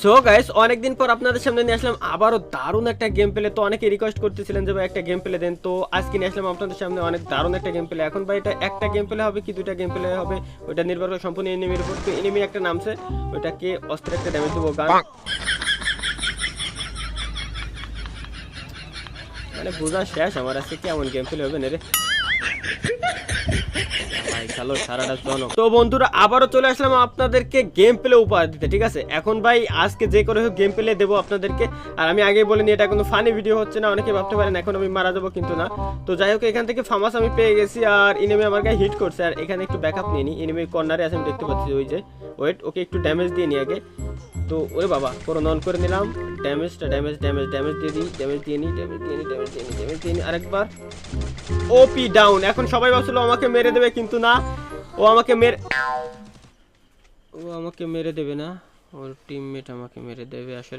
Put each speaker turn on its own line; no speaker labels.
So guys অনেকদিন পর আপনাদের সামনে নিয়ে আসলাম আবারও দারুণ একটা গেম প্লে। তো অনেকে রিকোয়েস্ট করতেছিলেন যে ভাই একটা গেম প্লে দেন, তো আজকে নিয়ে আসলাম আপনাদের সামনে অনেক দারুণ একটা গেম প্লে। এখন ভাই এটা একটা গেম প্লে হবে কি দুইটা গেম প্লে হবে ওইটা নির্ভর করে সম্পূর্ণ এনিমির উপর। তো এনিমি একটা নামছে, ওইটাকে অস্ত্রের একটা ড্যামেজ দেবো গান, মানে বোঝা শেষ আমার আজকে কেমন গেম প্লে হবে না রে ভাই। চলো সারাটা জনক। তো বন্ধুরা আবারও চলে আসলাম আপনাদেরকে গেম প্লে উপহার দিতে, ঠিক আছে। এখন ভাই আজকে যে করে হোক গেম প্লে দেবো আপনাদেরকে। আর আমি আগেই বলিনি এটা কোনো ফানি ভিডিও হচ্ছে না, অনেকে ভাবতে পারেন এখন আমি মারা যাবো, কিন্তু না। তো যাই হোক এখান থেকে ফামাস আমি পেয়ে গেছি আর ইনিমি আমার গায়ে হিট করছে। আর এখানে একটু ব্যাকআপ নিয়ে নিই, ইনিমির কর্নারে আছে আমি দেখতে পাচ্ছি, ওই যে ওয়েট, ওকে একটু ড্যামেজ দিয়ে নিই আগে। তো ওরে বাবা পুরো নন করে নিলাম, ড্যামেজটা ড্যামেজ ড্যামেজ ড্যামেজ দিয়ে দিই, ড্যামেজ দিয়ে নিই, ড্যামেজ দিয়ে নিই, ড্যামেজ দিয়ে নিই, ড্যামেজ দিয়ে নিই আরেকবার। ওপি ডাউন। এখন সবাই ভাবছিল আমাকে মেরে দেবে, কিন্তু না, ও আমাকে মেরে দেবে না, ওর টিমমেট আমাকে মেরে দেবে আসলে।